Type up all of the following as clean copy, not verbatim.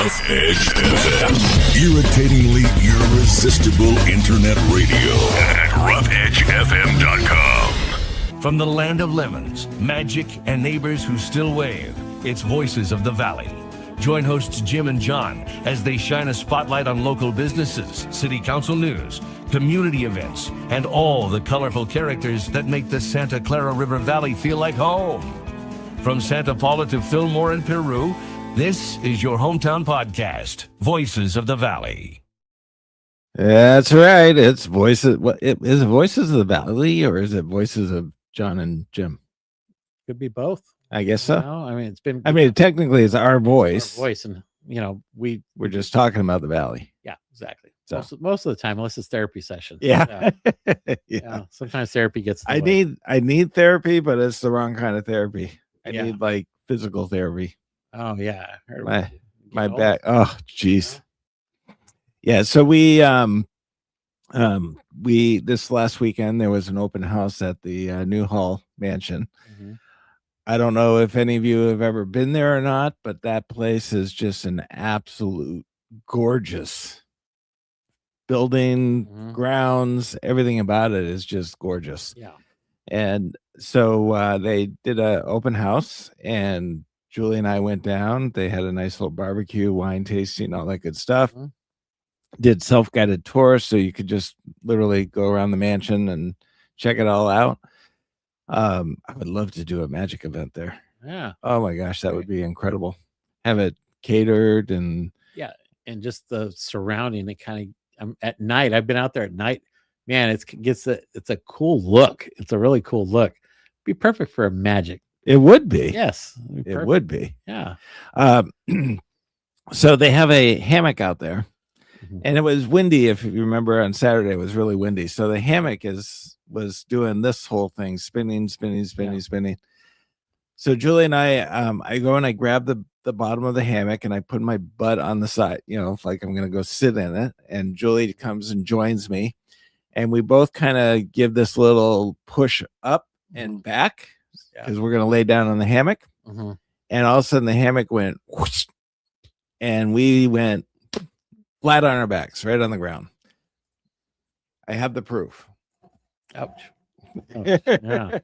Rough Edge FM. Irritatingly irresistible internet radio at roughedgefm.com. From the land of lemons, magic, and neighbors who still wave, it's Voices of the Valley. Join hosts Jim and John as they shine a spotlight on local businesses, city council news, community events, and all the colorful characters that make the Santa Clara River Valley feel like home. From Santa Paula to Fillmore and Peru, this is your hometown podcast, Voices of the Valley. That's right. It's Voices. Is it Voices of the Valley or is it Voices of John and Jim? Could be both. I guess so. No, I mean, it's been. I mean, technically, it's our voice. Our voice, and We're just talking about the Valley. Yeah, exactly. So. Most of the time, unless it's therapy sessions. Yeah. Yeah. Sometimes therapy gets. I need therapy, but it's the wrong kind of therapy. I need like physical therapy. Oh yeah. My back. Oh, geez. Yeah. So we this last weekend there was an open house at the Newhall Mansion. Mm-hmm. I don't know if any of you have ever been there or not, but that place is just an absolute gorgeous building, grounds, everything about it is just gorgeous. Yeah. And so they did an open house, and Julie and I went down. They had a nice little barbecue, wine tasting, all that good stuff. Mm-hmm. Did self-guided tours, so you could just literally go around the mansion and check it all out. I would love to do a magic event there. Yeah. Oh my gosh, that would be incredible. Have it catered and just the surrounding. It kind of at night. I've been out there at night. Man, it's a cool look. It's a really cool look. Be perfect for a magic. It would be. Yes, it would be. Yeah. So they have a hammock out there, Mm-hmm. and it was windy. If you remember, on Saturday it was really windy. So the hammock was doing this whole thing, spinning. So Julie and I go and I grab the bottom of the hammock and I put my butt on the side, like I'm going to go sit in it. And Julie comes and joins me. And we both kind of give this little push up and back because we're going to lay down on the hammock. Mm-hmm. And all of a sudden the hammock went whoosh, and we went flat on our backs, right on the ground. I have the proof. Ouch. Yeah.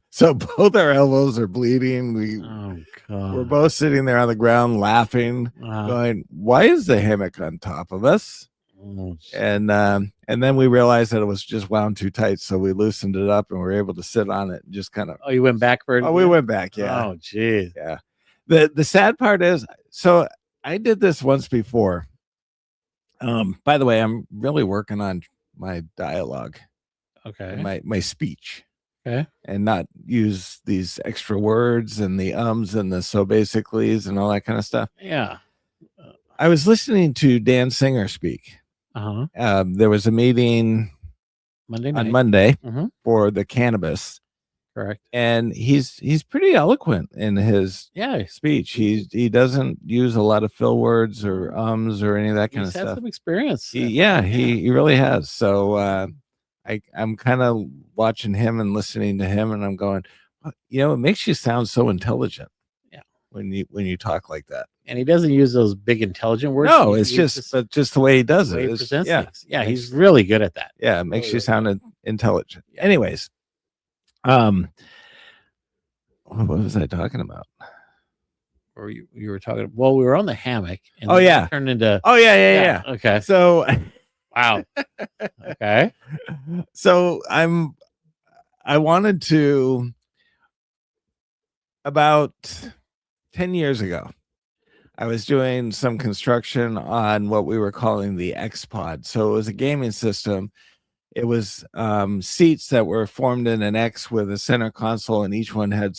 So both our elbows are bleeding. We're both sitting there on the ground laughing, going, "Why is the hammock on top of us?" And then we realized that it was just wound too tight, so we loosened it up and we were able to sit on it and just kind of. Oh, you went backward? Oh, we went back. Yeah. Oh, geez. Yeah. The sad part is, so I did this once before. By the way, I'm really working on my dialogue. Okay. My speech. Okay. And not use these extra words and the ums and the so basicallys and all that kind of stuff. Yeah. I was listening to Dan Singer speak. Uh-huh. There was a meeting on Monday for the cannabis. Correct. And he's pretty eloquent in his speech. He doesn't use a lot of fill words or ums or any of that kind of stuff. He's had some experience. He really has. So I'm kind of watching him and listening to him, and I'm going, it makes you sound so intelligent. Yeah. When you talk like that. And he doesn't use those big intelligent words. No, it's just the way he does it. He presents things. Yeah, he's really good at that. Yeah, it makes you sound intelligent. Yeah. Anyways, what was I talking about? Or you were talking. Well, we were on the hammock. And it turned into. Oh yeah. Okay. So. Wow. Okay. So I wanted to, about 10 years ago, I was doing some construction on what we were calling the X-Pod. So it was a gaming system. It was seats that were formed in an X with a center console, and each one had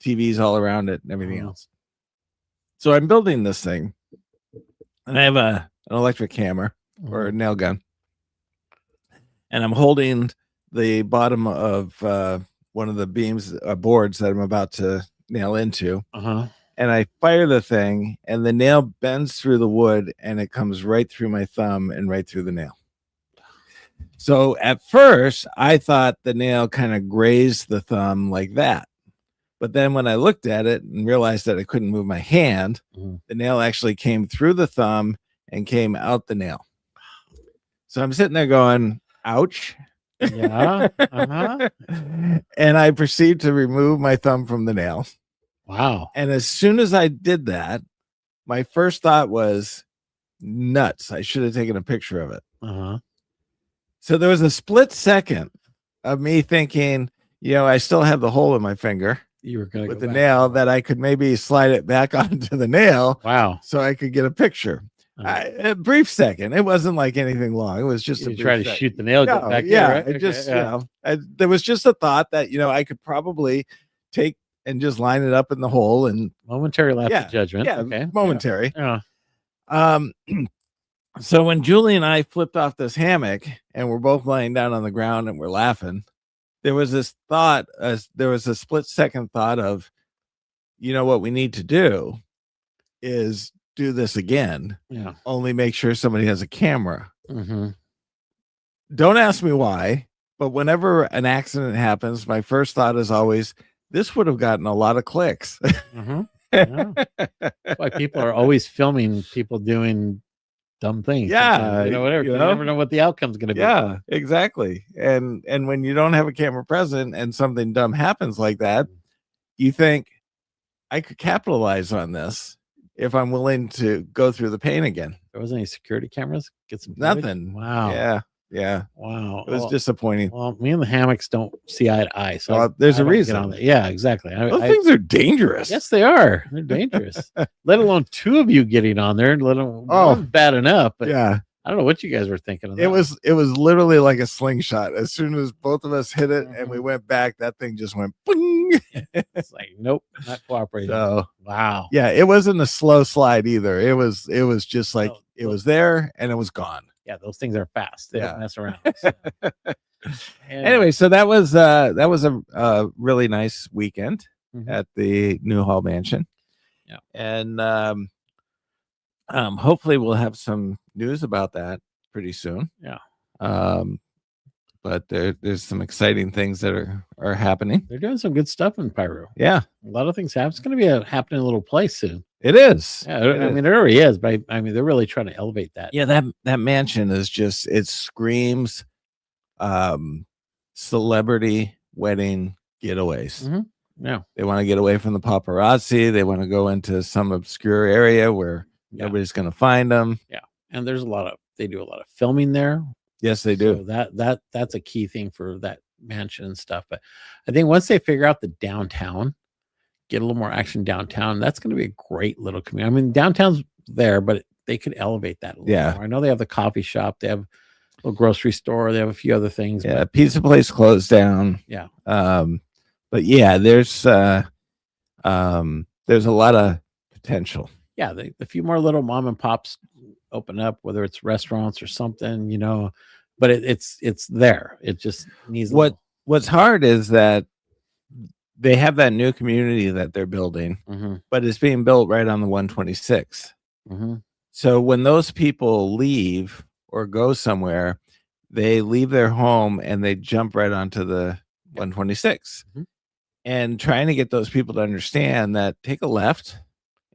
TVs all around it and everything else. So I'm building this thing, and I have an electric hammer or a nail gun, and I'm holding the bottom of one of the beams, boards that I'm about to nail into. And I fire the thing, and the nail bends through the wood, and it comes right through my thumb and right through the nail. So at first, I thought the nail kind of grazed the thumb like that. But then when I looked at it and realized that I couldn't move my hand, Mhm. the nail actually came through the thumb and came out the nail. So I'm sitting there going, ouch. Yeah. Uh-huh. And I proceed to remove my thumb from the nail. Wow. And as soon as I did that, my first thought was, nuts. I should have taken a picture of it. Uh-huh. So there was a split second of me thinking, I still have the hole in my finger You were gonna with go the back. nail that I could maybe slide it back onto the nail Wow. so I could get a picture. Uh-huh. A brief second. It wasn't like anything long. It was just a You brief try to second. shoot the nail, get No, back yeah, in, right? it Okay, just, yeah. there was just a thought that, I could probably take and just line it up in the hole and Momentary lapse Yeah, of judgment. yeah, Okay. momentary. Yeah. Um, so when Julie and I flipped off this hammock and we're both laying down on the ground and we're laughing, there was this thought, there was a split second thought of, what we need to do is do this again, Yeah. only make sure somebody has a camera. Mm-hmm. Don't ask me why, but whenever an accident happens, my first thought is always, this would have gotten a lot of clicks. Mm-hmm. Yeah. That's why people are always filming people doing dumb things. Yeah, sometimes, whatever. you You know? never know what the outcome's going to be. Yeah, exactly. And when you don't have a camera present and something dumb happens like that, you think, I could capitalize on this if I'm willing to go through the pain again. There wasn't any security cameras. Get some footage? Nothing. Wow. Yeah. Wow. It was Well, disappointing. well, me and the hammocks don't see eye to eye. So Well, there's I a don't get reason. on that. Yeah, exactly. Those things are dangerous. Yes, they are. They're dangerous. Let alone two of you getting on there. Let alone Oh. one's bad enough. But Yeah. I don't know what you guys were thinking of. It was literally like a slingshot. As soon as both of us hit it and Mm-hmm. we went back, that thing just went boing. It's like, nope, not cooperating. So Wow. yeah, it wasn't a slow slide either. It was just like No, it was there and it was gone. Yeah, those things are fast. They Yeah. don't mess around. So. Anyway, so that was a really nice weekend Mhm. at the Newhall Mansion. Yeah. And hopefully we'll have some news about that pretty soon. Yeah. But there's some exciting things that are happening. They're doing some good stuff in Pyro. Yeah, A lot of things happen. It's going to be a happening little place soon. it is. Yeah, It I is. mean, it already is, but I mean, they're really trying to elevate that. Yeah, that mansion is just, it screams celebrity wedding getaways. Mhm. Yeah. They want to get away from the paparazzi. They want to go into some obscure area where Yeah. nobody's going to find them. And there's they do a lot of filming there. Yes, they do. So that's a key thing for that mansion and stuff. But I think once they figure out the downtown, get a little more action downtown, that's going to be a great little community. I mean, downtown's there, but they could elevate that a little Yeah. more. I know they have the coffee shop, they have a little grocery store, they have a few other things. Yeah, but pizza place closed down. Yeah. But yeah, there's a lot of potential. yeah, a few more little mom and pops open up, whether it's restaurants or something, but it's there. It just needs a little- What's hard is that they have that new community that they're building, Mhm, but it's being built right on the 126. mhm. So when those people leave or go somewhere, they leave their home and they jump right onto the 126. Mhm. And trying to get those people to understand that take a left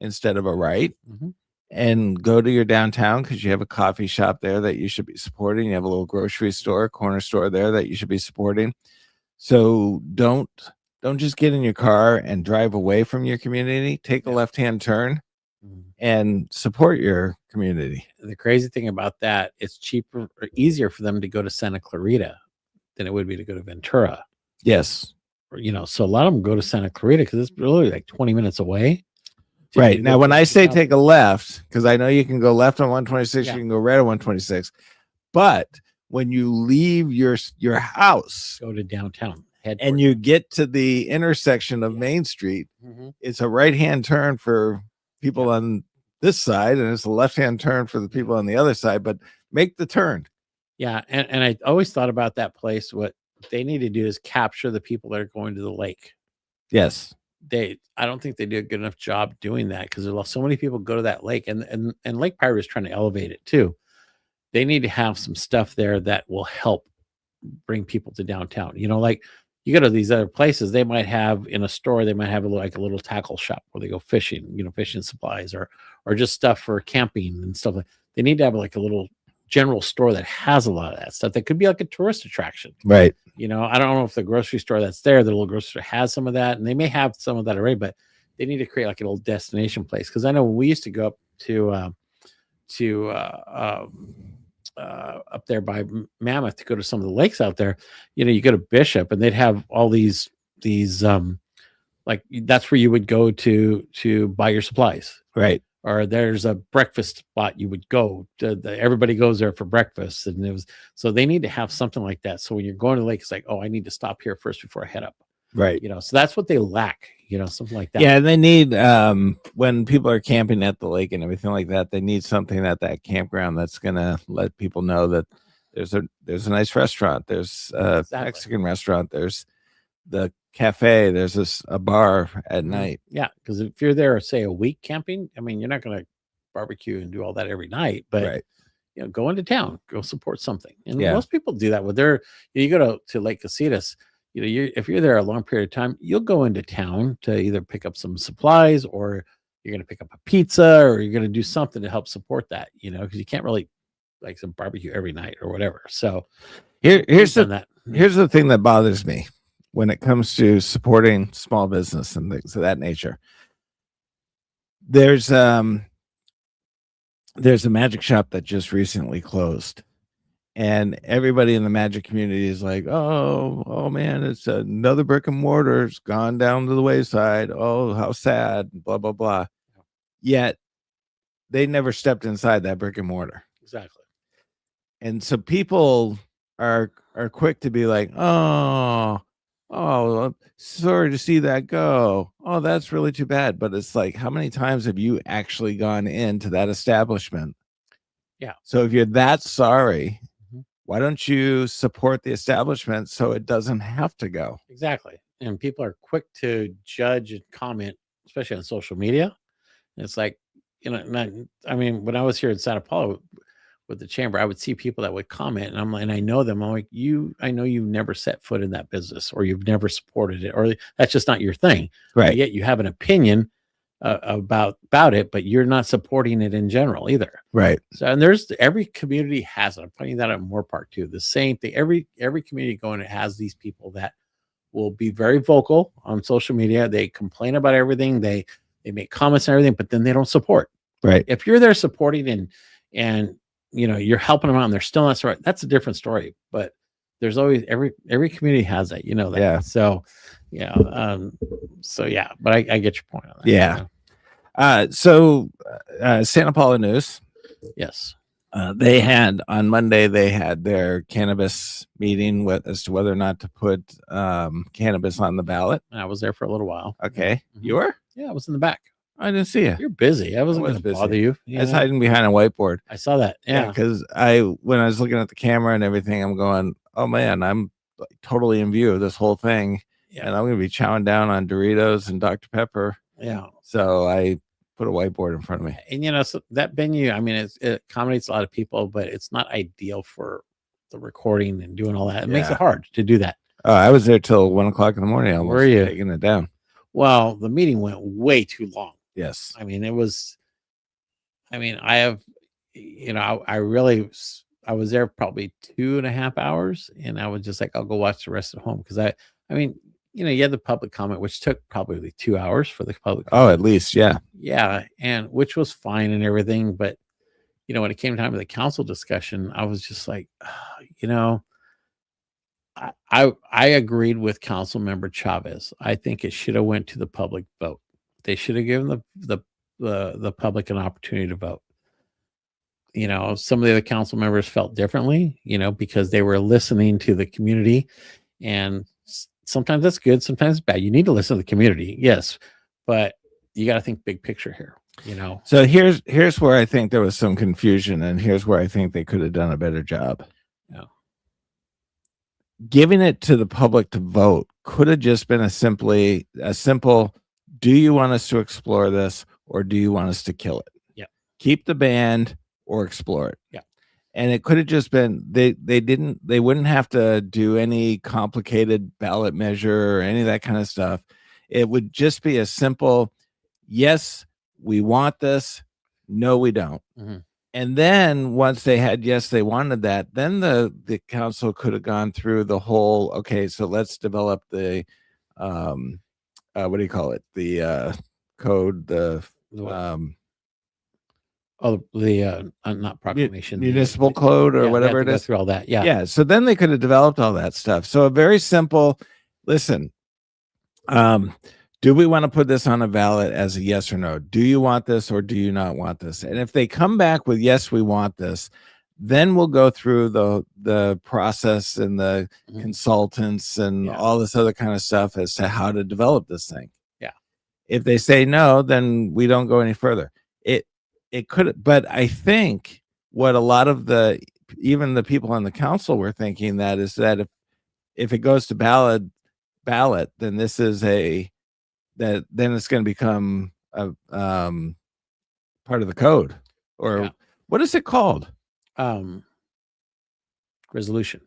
instead of a right Mhm. and go to your downtown because you have a coffee shop there that you should be supporting. You have a little grocery store, corner store there that you should be supporting. So don't just get in your car and drive away from your community. Take a left-hand turn Mhm. and support your community. The crazy thing about that, it's cheaper or easier for them to go to Santa Clarita than it would be to go to Ventura. Yes. Or, so a lot of them go to Santa Clarita because it's really like 20 minutes away. Right. Now, when I say take a left, because I know you can go left on 126, Yeah. you can go right on 126. But when you leave your house go to downtown, head and you get to the intersection of Main Street, it's a right-hand turn for people on this side, and it's a left-hand turn for the people on the other side. But make the turn. Yeah, and I always thought about that place. What they need to do is capture the people that are going to the lake. Yes. I don't think they do a good enough job doing that because there's so many people go to that lake, and Lake Pyro is trying to elevate it too. They need to have some stuff there that will help bring people to downtown. Like you go to these other places, they might have in a store, they might have like a little tackle shop where they go fishing, fishing supplies or just stuff for camping and stuff like. They need to have like a little general store that has a lot of that stuff. That could be like a tourist attraction. Right. I don't know if the grocery store that's there, the little grocery store has some of that, and they may have some of that already, but they need to create like a little destination place. Because I know when we used to go up up there by Mammoth to go to some of the lakes out there, you go to Bishop and they'd have all these like that's where you would go to buy your supplies. Right. Or there's a breakfast spot you would go to. Everybody goes there for breakfast, and so they need to have something like that. So when you're going to the lake, it's like, oh, I need to stop here first before I head up. Right. So that's what they lack. Something like that. Yeah, they need when people are camping at the lake and everything like that, they need something at that campground that's gonna let people know that there's a nice restaurant, there's a Exactly. Mexican restaurant, there's the cafe, there's a bar at night. Yeah, because if you're there, say a week camping, I mean, you're not going to barbecue and do all that every night, but Right. go into town, go support something. And Yeah. most people do that with you go to Lake Casitas, if you're there a long period of time, you'll go into town to either pick up some supplies or you're going to pick up a pizza or you're going to do something to help support that, because you can't really like some barbecue every night or whatever. So Here's we've done the that. here's the thing that bothers me when it comes to supporting small business and things of that nature. There's a magic shop that just recently closed, and everybody in the magic community is like, oh man, it's another brick and mortar's gone down to the wayside. Oh, how sad, blah blah blah. Yet they never stepped inside that brick and mortar. Exactly. And so people are quick to be like, oh, sorry to see that go. Oh, that's really too bad. But it's like, how many times have you actually gone into that establishment? Yeah. So if you're that sorry, Mhm. why don't you support the establishment so it doesn't have to go? Exactly. And people are quick to judge and comment, especially on social media. And it's like, I mean, when I was here in Santa Paula with the chamber, I would see people that would comment and I know them. I'm like, I know you've never set foot in that business or you've never supported it, or that's just not your thing. Right. Yet you have an opinion about it, but you're not supporting it in general either. Right. So, and every community has it. I'm finding that at Moore Park too. The same thing. Every community going, it has these people that will be very vocal on social media. They complain about everything. They make comments and everything, but then they don't support. Right. If you're there supporting and you're helping them out and they're still not right, that's a different story. But there's always every community has that, that. Yeah. So yeah, but I get your point on that. Yeah. So Santa Paula News. Yes. They had on Monday, they had their cannabis meeting as to whether or not to put cannabis on the ballot. I was there for a little while. Okay. Mhm. You were? Yeah, I was in the back. I didn't see you. You're busy. I wasn't was going to busy. bother you. I was hiding behind a whiteboard. I saw that. Yeah. Because when I was looking at the camera and everything, I'm going, oh man, I'm like totally in view of this whole ththing. Yeah. And I'm going to be chowing down on Doritos and Dr. Pepper. Yeah. So I put a whiteboard in front of me. And so that venue, I mean, it accommodates a lot of people, but it's not ideal for the recording and doing all that. It makes Yeah. it hard to do that. I was there till 1:00 in the morning. Almost Were you? taking it down? Well, the meeting went way too long. Yes. I mean, I have, I was there probably 2.5 hours and I was just like, I'll go watch the rest at home. Cause you had the public comment, which took probably 2 hours for the public. Oh, at least. Yeah. Yeah. And which was fine and everything. But, when it came time to the council discussion, I was just like, I agreed with Council Member Chavez. I think it should have went to the public vote. They should have given the public an opportunity to vote. Some of the other council members felt differently, because they were listening to the community, and sometimes that's good, sometimes it's bad. You need to listen to the community, yes, but you got to think big picture here. So here's where I think there was some confusion, and here's where I think they could have done a better job. Yeah. Giving it to the public to vote could have just been a simple, do you want us to explore this or do you want us to kill it? Yeah. Keep the ban or explore it. Yeah. And it could have just been they wouldn't have to do any complicated ballot measure or any of that kind of stuff. It would just be a simple, yes, we want this, no, we don't. Mhm. And then once they had yes, they wanted that, then the council could have gone through the whole, okay, so let's develop the what do you call it? The code, the The what? um Not proclamation, municipal code or yeah, they whatever have it to go is. through all that. Yeah. Yeah, so then they could have developed all that stuff. So a very simple, listen, do we want to put this on a ballot as a yes or no? Do you want this or do you not want this? And if they come back with yes, we want this, then we'll go through the process and the Mhm. consultants and Yeah. all this other kind of stuff as to how to develop this thing. Yeah. If they say no, then we don't go any further. It could, but I think what a lot of even the people on the council were thinking that is that if it goes to ballot, then this is then it's going to become a part of the code, or Yeah. what is it called? Resolution.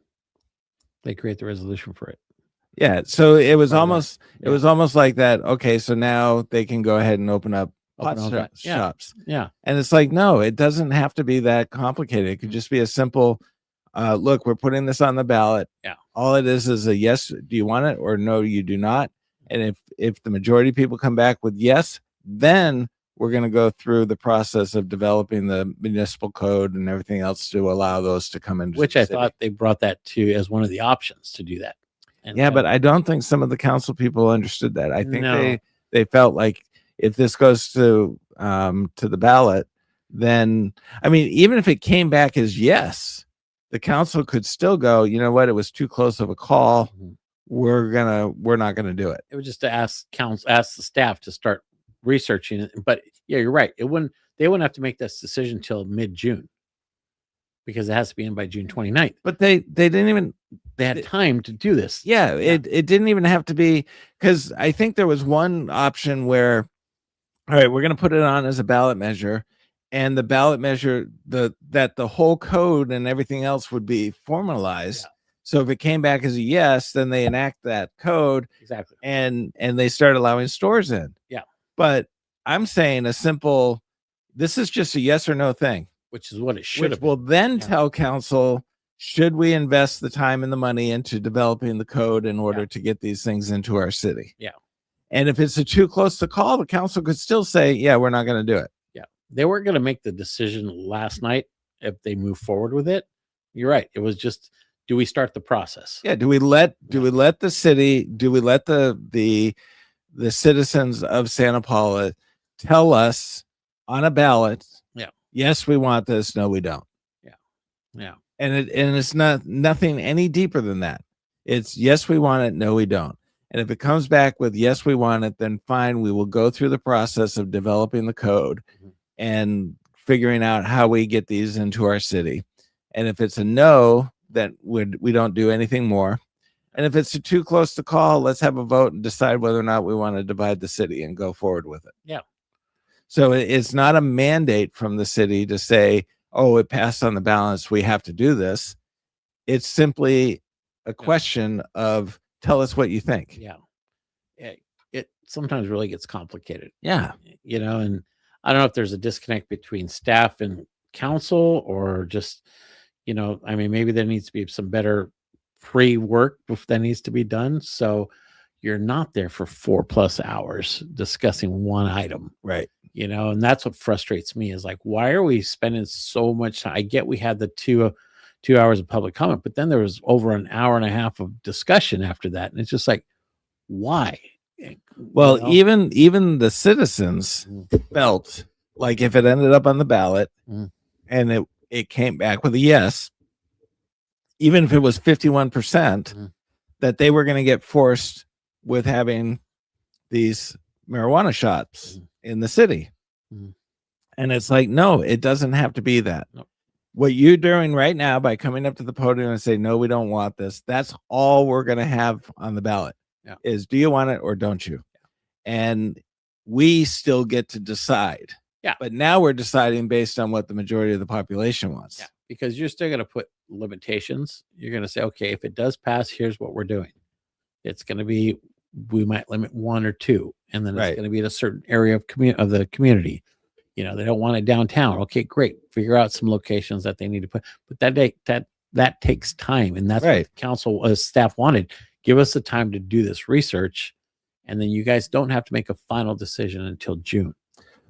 They create the resolution for it. Yeah, so it was Part of that. almost it was almost like that. Okay, so now they can go ahead and open up pot Open all that. Yeah. shops. Yeah. And it's like, no, it doesn't have to be that complicated. It could just be a simple, look, we're putting this on the ballot. Yeah. All it is a yes, do you want it, or no, you do not. And if the majority of people come back with yes, then we're going to go through the process of developing the municipal code and everything else to allow those to come into Which the I city. thought they brought that to as one of the options to do that. And Yeah, but I don't think some of the council people understood that. I think No. they felt like if this goes to the ballot, then I mean, even if it came back as yes, the council could still go, you know what, it was too close of a call. Mhm. We're not gonna do it. It was just to ask the staff to start researching it. But yeah, you're right. They wouldn't have to make this decision till mid-June because it has to be in by June 29th. But they didn't even They had time to do this. yeah, it didn't even have to be, because I think there was one option where, all right, we're gonna put it on as a ballot measure, and the ballot measure that the whole code and everything else would be formalized. Yeah. So if it came back as a yes, then they enact that code Exactly. and they start allowing stores in. Yeah. But I'm saying a simple, this is just a yes or no thing, Which is what it should which have will been. then Yeah. tell council, should we invest the time and the money into developing the code in order to get these things into our city? Yeah. And if it's a too close to call, the council could still say, yeah, we're not going to do it. Yeah. They weren't going to make the decision last night if they move forward with it. You're right. It was just, do we start the process? Yeah. Do we let the city, do we let the citizens of Santa Paula tell us on a ballot, Yeah. yes, we want this, no, we don't. Yeah. And it's nothing any deeper than that. It's yes, we want it, no, we don't. And if it comes back with yes, we want it, then fine, we will go through the process of developing the code Mhm. and figuring out how we get these into our city. And if it's a no, then we don't do anything more. And if it's too close to call, let's have a vote and decide whether or not we want to divide the city and go forward with it. Yeah. So it's not a mandate from the city to say, oh, it passed on the balance, we have to do this. It's simply a question of, tell us what you think. Yeah. It sometimes really gets complicated, Yeah. and I don't know if there's a disconnect between staff and council or just, I mean, maybe there needs to be some better pre-work that needs to be done. So you're not there for 4+ hours discussing one item, Right. and that's what frustrates me is like, why are we spending so much time? I get we had the 2 hours of public comment, but then there was over an hour and a half of discussion after that. And it's just like, why? Well, even the citizens felt like if it ended up on the ballot Mm. and it came back with a yes, even if it was 51%, Mhm. that they were going to get forced with having these marijuana shops in the city. Mhm. And it's like, no, it doesn't have to be that. Nope. What you're doing right now by coming up to the podium and say, no, we don't want this, that's all we're going to have on the ballot. Yeah. Is, do you want it or don't you? And we still get to decide. Yeah. But now we're deciding based on what the majority of the population wants. Yeah. because you're still going to put limitations. You're going to say, okay, if it does pass, here's what we're doing. It's going to be, we might limit 1 or 2, and then it's Right. going to be in a certain area of the community. You know, they don't want it downtown. Okay, great. Figure out some locations that they need to put. But that takes time, and that's Right. what the council staff wanted. Give us the time to do this research, and then you guys don't have to make a final decision until June.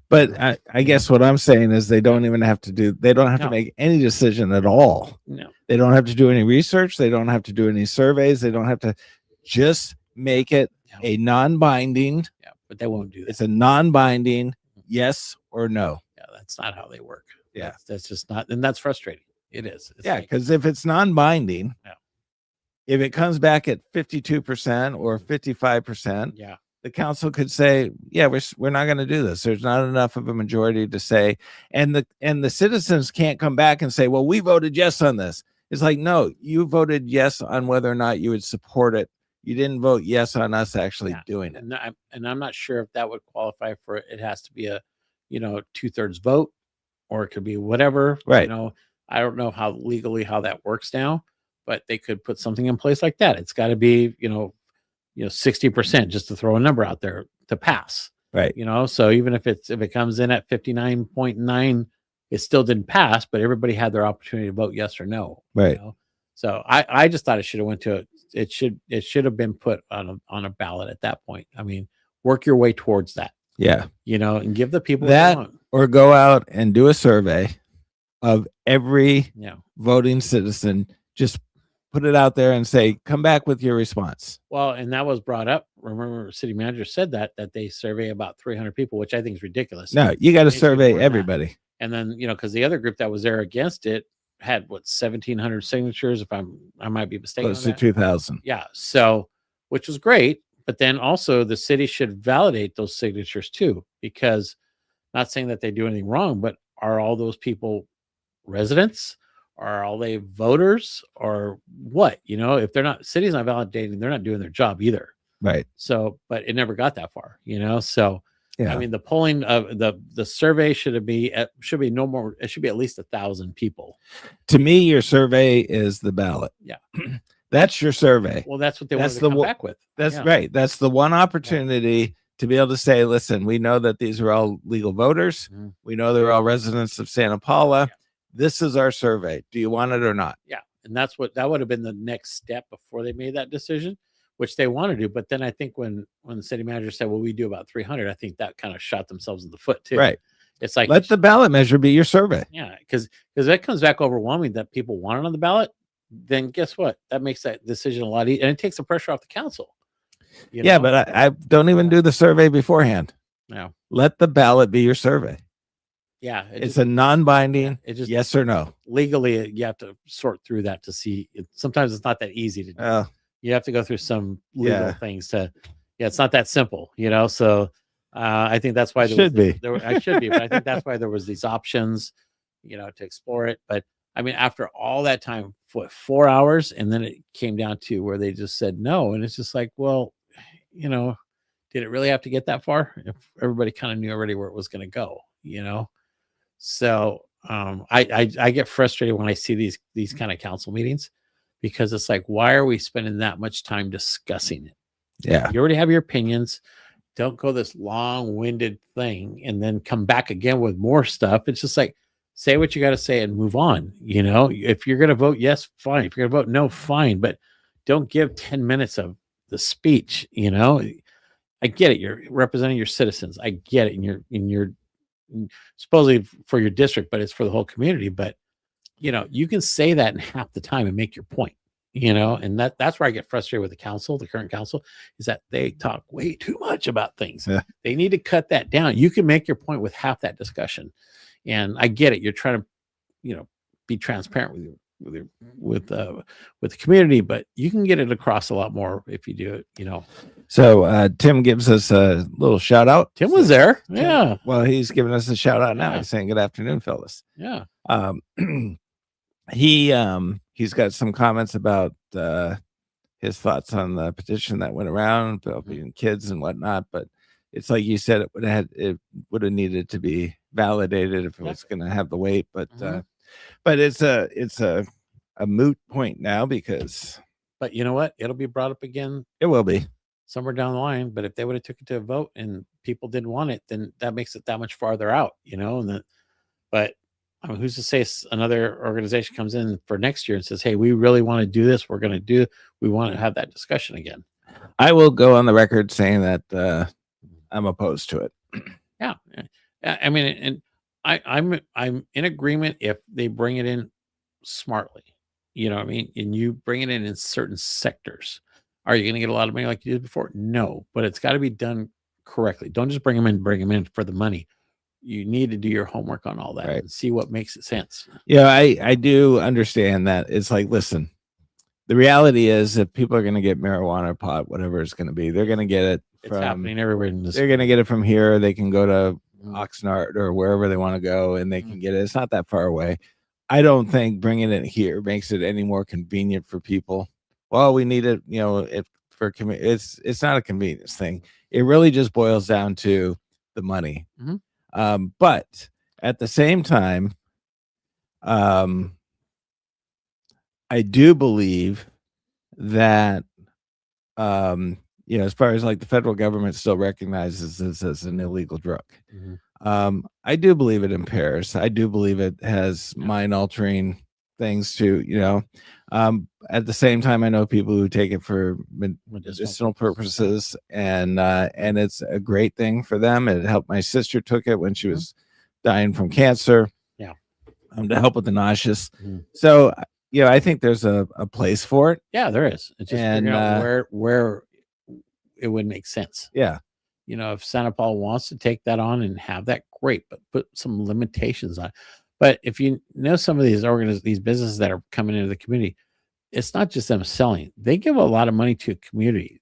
But I guess what I'm saying is they don't even have to No. make any decision at all. No, They don't have to do any research. They don't have to do any surveys. They don't have to, just make it Yeah. a non-binding. yeah, but they won't do that. It's a non-binding yes or no. Yeah, that's not how they work. Yeah. That's just not, and that's frustrating. It is. It's Yeah, like, because if it's non-binding, Yeah. if it comes back at 52% or 55%, yeah, the council could say, yeah, we're not going to do this. There's not enough of a majority to say, and the citizens can't come back and say, well, we voted yes on this. It's like, no, you voted yes on whether or not you would support it. You didn't vote yes on us actually Yeah. doing it. and I'm not sure if that would qualify for it. It has to be a, 2/3 vote, or it could be whatever. Right. I don't know how legally how that works now, but they could put something in place like that. It's got to be, 60%, just to throw a number out there to pass. Right. So even if it comes in at 59.9, it still didn't pass, but everybody had their opportunity to vote yes or no. Right. So I just thought it should have went to it should have been put on a ballot at that point. I mean, work your way towards that, Yeah. and give the people That- what they want. Or go out and do a survey of every Yeah. voting citizen. Just put it out there and say, come back with your response. Well, and that was brought up. Remember, city manager said that they survey about 300 people, which I think is ridiculous. No, you got to It should be survey more than that. everybody. And then, because the other group that was there against it had 1,700 signatures. If I might be mistaken. Close on to that. 2,000. Yeah. So, which was great. But then also the city should validate those signatures too, because not saying that they do anything wrong, but are all those people residents? Are all they voters or what? If they're not, city's not validating, they're not doing their job either. Right. So, but it never got that far, So, Yeah. I mean, the polling of the survey should be no more. It should be at least 1,000 people. To me, your survey is the ballot. Yeah. That's your survey. Well, that's what they That's wanted to the come one- back with. That's Yeah. right. That's the one opportunity to be able to say, listen, we know that these are all legal voters. Mhm. We know they're all residents of Santa Paula. This is our survey. Do you want it or not? Yeah. And that would have been the next step before they made that decision, which they want to do. But then I think when the city manager said, well, we do about 300, I think that kind of shot themselves in the foot too. Right. It's like, Let the ballot measure be your survey. yeah, because that comes back overwhelming that people want it on the ballot, then guess what? That makes that decision a lot easier, and it takes the pressure off the council. Yeah, but I don't even do the survey beforehand. No. Let the ballot be your survey. Yeah, It's a non-binding it just yes or no. legally you have to sort through that to see. Sometimes it's not that easy to do. You have to go through some legal Yeah. things to. Yeah, it's not that simple, So I think that's why It should be. I should be, but I think that's why there was these options, to explore it. But I mean, after all that time, 4 hours, and then it came down to where they just said no, and it's just like, well, did it really have to get that far? If everybody kind of knew already where it was going to go, So I get frustrated when I see these kind of council meetings, because it's like, why are we spending that much time discussing it? Yeah. You already have your opinions. Don't go this long-winded thing and then come back again with more stuff. It's just like, say what you got to say and move on. If you're going to vote yes, fine. If you're going to vote no, fine. But don't give 10 minutes of the speech. I get it. You're representing your citizens. I get it. And you're supposedly for your district, but it's for the whole community. But you can say that in half the time and make your point. And that's where I get frustrated with the current council, is that they talk way too much about things. Yeah. They need to cut that down. You can make your point with half that discussion. And I get it. You're trying to, be transparent with the community, but you can get it across a lot more if you do it, So Tim gives us a little shout out. Tim was there. Tim- Yeah. Well, he's giving us a shout out now. Yeah. He's saying good afternoon, fellas. Yeah. He's got some comments about his thoughts on the petition that went around about being kids and whatnot, but it's like you said, it would have needed to be validated if it was going to have the weight. But Mhm. But it's a moot point now because But you know what? It'll be brought up again it will be. somewhere down the line. But if they would have took it to a vote and people didn't want it, then that makes it that much farther out, And then, but I mean, who's to say another organization comes in for next year and says, "Hey, we really want to do this. We want to have that discussion again." I will go on the record saying that I'm opposed to it. Yeah, I mean, and I'm in agreement if they bring it in smartly. You know what I mean? And you bring it in certain sectors. Are you going to get a lot of money like you did before? No, but it's got to be done correctly. Don't just bring them in for the money. You need to do your homework on all that Right. and see what makes sense. Yeah, I do understand that. It's like, listen, the reality is if people are going to get marijuana, pot, whatever it's going to be, they're going to get it It's from, happening everywhere in this. they're going to get it from here. They can go to Mhm. Oxnard or wherever they want to go and they can get it. It's not that far away. I don't think bringing it here makes it any more convenient for people. Well, we need it, it's not a convenience thing. It really just boils down to the money. Mhm. But at the same time, I do believe that, as far as like the federal government still recognizes this as an illegal drug. Mhm. I do believe it impairs. I do believe it has mind altering things to, at the same time, I know people who take it for medicinal purposes and it's a great thing for them. It helped. My sister took it when she was dying from cancer. Yeah. To help with the nauseous. Mhm. So, I think there's a place for it. Yeah, there is. It's just And, figuring out where it would make sense. Yeah. If Santa Paula wants to take that on and have that, great, but put some limitations on it. But if you know some of these these businesses that are coming into the community, it's not just them selling. They give a lot of money to the community.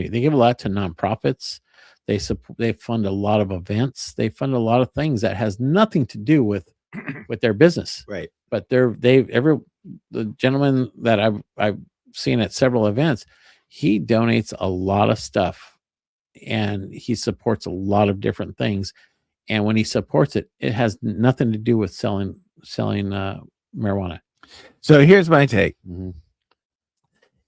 They give a lot to nonprofits. They fund a lot of events. They fund a lot of things that has nothing to do with their business. Right. But the gentleman that I've seen at several events, he donates a lot of stuff and he supports a lot of different things. And when he supports it, it has nothing to do with selling marijuana. So here's my take. Mm-hmm.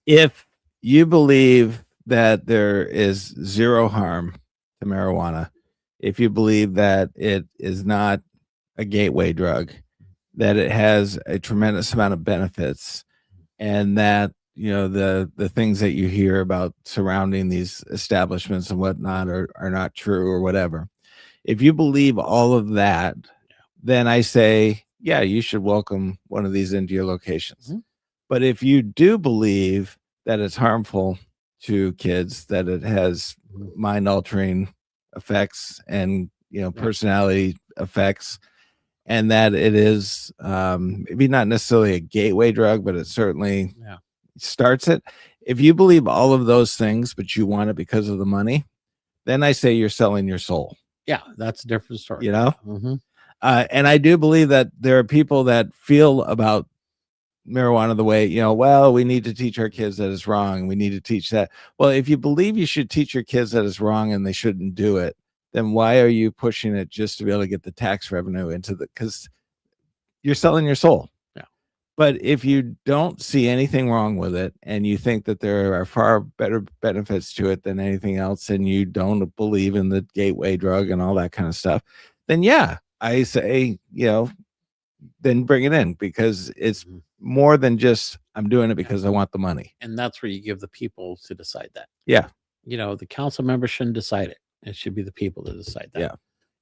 If you believe that there is zero harm to marijuana, if you believe that it is not a gateway drug, that it has a tremendous amount of benefits, and that the things that you hear about surrounding these establishments and whatnot are not true or whatever. If you believe all of that, then I say, yeah, you should welcome one of these into your locations. Mm-hmm. But if you do believe that it's harmful to kids, that it has mind altering effects and personality effects, and that it is maybe not necessarily a gateway drug, but it certainly starts it. If you believe all of those things, but you want it because of the money, then I say you're selling your soul. Yeah, that's a different story. Mm-hmm. And I do believe that there are people that feel about marijuana the way, well, we need to teach our kids that it's wrong. We need to teach that. Well, if you believe you should teach your kids that it's wrong and they shouldn't do it, then why are you pushing it just to be able to get the tax revenue because you're selling your soul. Yeah. But if you don't see anything wrong with it and you think that there are far better benefits to it than anything else, and you don't believe in the gateway drug and all that kind of stuff, then yeah, I say, then bring it in, because it's more than just I'm doing it because I want the money. And that's where you give the people to decide that. Yeah. The council members shouldn't decide it. It should be the people to decide that.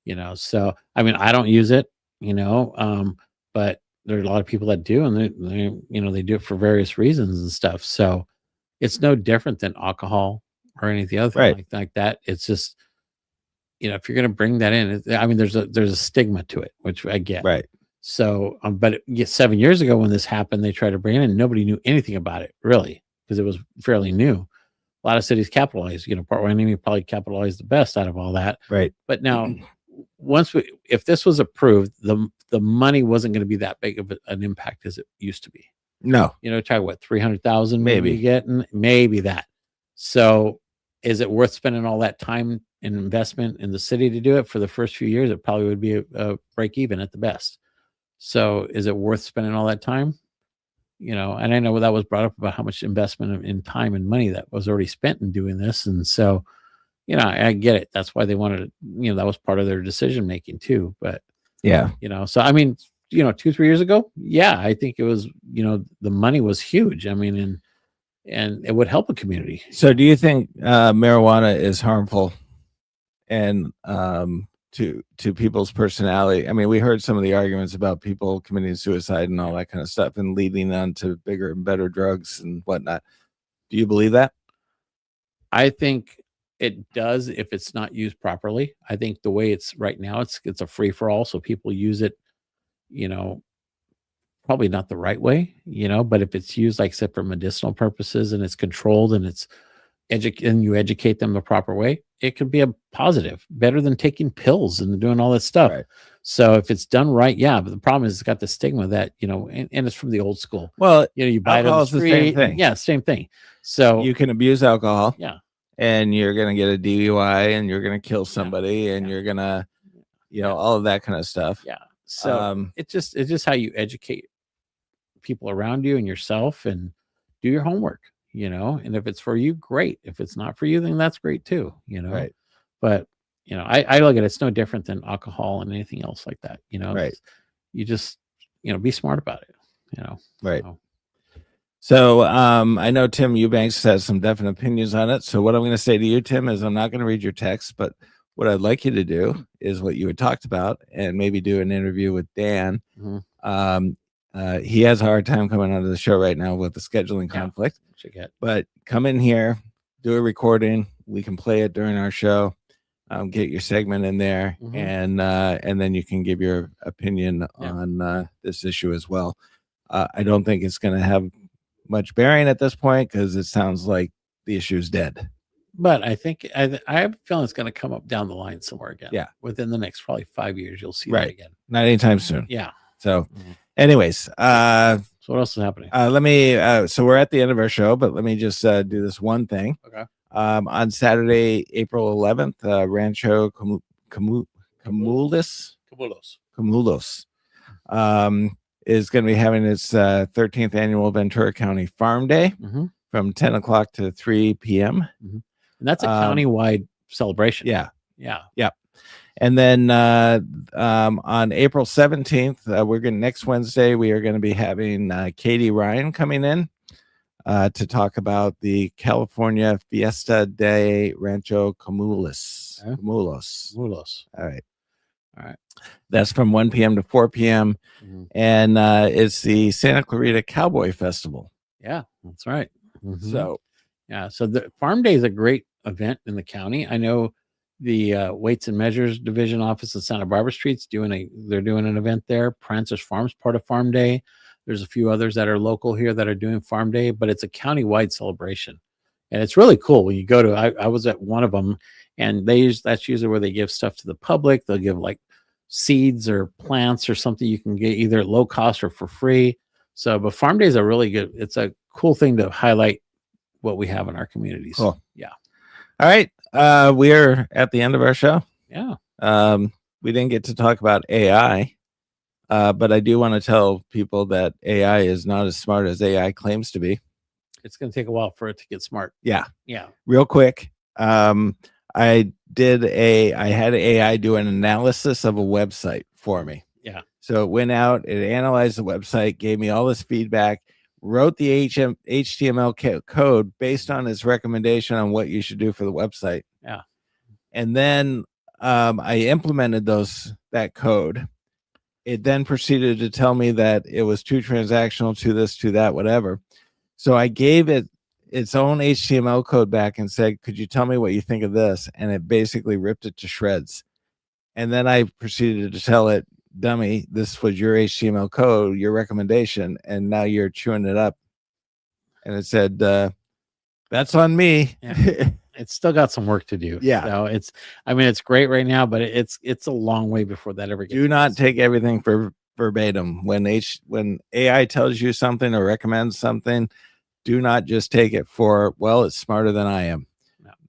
Yeah. So I mean, I don't use it, but there are a lot of people that do, and they do it for various reasons and stuff. So it's no different than alcohol or any of the other thing like that. It's just, if you're going to bring that in, I mean, there's a stigma to it, which I get. Right. So, but 7 years ago when this happened, they tried to bring it in. Nobody knew anything about it really, because it was fairly new. A lot of cities capitalized, Port Hueneme probably capitalized the best out of all that. Right. But now, if this was approved, the money wasn't going to be that big of an impact as it used to be. No. Try what, 300,000 maybe you get, maybe that. So is it worth spending all that time and investment in the city to do it? For the first few years, it probably would be a break even at the best. So is it worth spending all that time? You know, and I know that was brought up about how much investment in time and money that was already spent in doing this. And so, you know, I get it. That's why they wanted to, you know, that was part of their decision making too. But, Yeah. you know, so I mean, you know, 2-3 years ago, yeah, I think it was, you know, the money was huge. I mean, and it would help a community. So do you think marijuana is harmful and to people's personality? I mean, we heard some of the arguments about people committing suicide and all that kind of stuff and leading on to bigger and better drugs and whatnot. Do you believe that? I think it does if it's not used properly. I think the way it's right now, it's a free for all. So people use it, you know, probably not the right way, you know, but if it's used, like I said, for medicinal purposes and it's controlled and it's and you educate them the proper way, it could be a positive, better than taking pills and doing all that stuff. Right. So if it's done right, yeah. But the problem is it's got the stigma that, you know, and it's from the old school. Well, You know, you buy it on the alcohol's the same street. thing. Yeah, same thing. So you can abuse alcohol. yeah. And you're going to get a DUI and you're going to kill somebody and yeah. you're going to, you know, Yeah. all of that kind of stuff. Yeah. So it's just how you educate people around you and yourself and do your homework, you know, and if it's for you, great. If it's not for you, then that's great too, you know. Right. But, you know, I look at it's no different than alcohol and anything else like that, you know. Right. You just, you know, be smart about it, you know. Right. So, So I know Tim Eubanks has some definite opinions on it. So what I'm going to say to you, Tim, is I'm not going to read your text, but what I'd like you to do is what you had talked about and maybe do an interview with Dan. mhm. He has a hard time coming onto the show right now with the scheduling Yeah. conflict, Should get. but come in here, do a recording. We can play it during our show. Get your segment in there, Mhm. and then you can give your opinion Yeah. on this issue as well. I don't think it's going to have much bearing at this point because it sounds like the issue is dead. But I think I have a feeling it's going to come up down the line somewhere again. Yeah. Within the next probably 5 years, you'll see Right. that again. Not anytime soon. Yeah. So, Mhm. anyways, So what else is happening? let me. So we're at the end of our show, but let me just do this one thing. Okay. On Saturday, April 11th, Rancho Camulos is going to be having its 13th annual Ventura County Farm Day Mm-hmm. from 10 o'clock to 3 p.m. And that's a county-wide celebration. Yeah. Yeah. And then on April 17th, next Wednesday, we are going to be having Katie Ryan coming in to talk about the California Fiesta de Rancho Camulos. Okay. Camulos. Mulos. All right. All right. That's from 1 p.m. to 4 p.m. Mhm. And it's the Santa Clarita Cowboy Festival. Yeah, that's right. Mhm. So, yeah, so the Farm Day is a great event in the county. I know the Weights and Measures Division office at Santa Barbara Street's doing an event there. Prancer's Farm's part of Farm Day. There's a few others that are local here that are doing Farm Day, but it's a county-wide celebration. And it's really cool when you go to, I was at one of them, and that's usually where they give stuff to the public. They'll give like seeds or plants or something you can get either at low cost or for free. So, but Farm Day is it's a cool thing to highlight what we have in our communities. Cool. Yeah. all right. We're at the end of our show. Yeah. We didn't get to talk about AI, but I do want to tell people that AI is not as smart as AI claims to be. It's going to take a while for it to get smart. Yeah. Yeah. Real quick. I had AI do an analysis of a website for me. Yeah. So it went out, it analyzed the website, gave me all this feedback, wrote the HTML code based on its recommendation on what you should do for the website. Yeah. And then I implemented that code. It then proceeded to tell me that it was too transactional, to this, to that, whatever. So I gave it its own HTML code back and said, could you tell me what you think of this? And it basically ripped it to shreds. And then I proceeded to tell it, dummy, this was your HTML code, your recommendation, and now you're chewing it up. And it said, that's on me. Yeah. It's still got some work to do. Yeah. So it's great right now, but it's a long way before that ever gets. Do not take everything for verbatim. When AI tells you something or recommends something, do not just take it for, well, it's smarter than I am.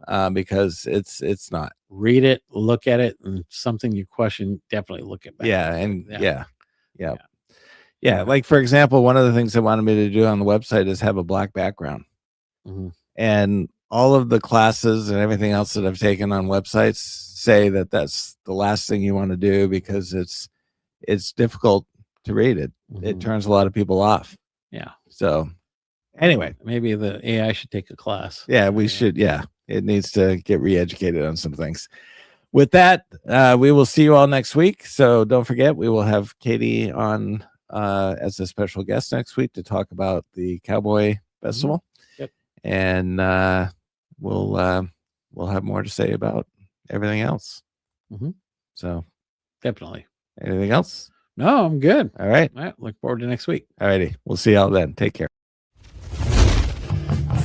No. Because it's not. Read it, look at it, and something you question, definitely look at back. Yeah. And yeah. Yeah, like for example, one of the things they wanted me to do on the website is have a black background. Mhm. And all of the classes and everything else that I've taken on websites say that that's the last thing you want to do because it's difficult to read. It Mhm. turns a lot of people off. Yeah. So anyway, Maybe the AI should take a class. yeah, we should. Yeah, it needs to get re-educated on some things. With that, we will see you all next week. So don't forget, we will have Katie on as a special guest next week to talk about the Cowboy Festival. Yep. And we'll have more to say about everything else. Mhm. So Definitely. anything else? No, I'm good. All right. All right. Look forward to next week. All righty. We'll see y'all then. Take care.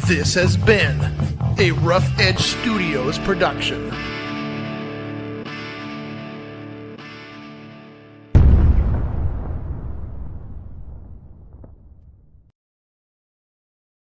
This has been a Rough Edge Studios production.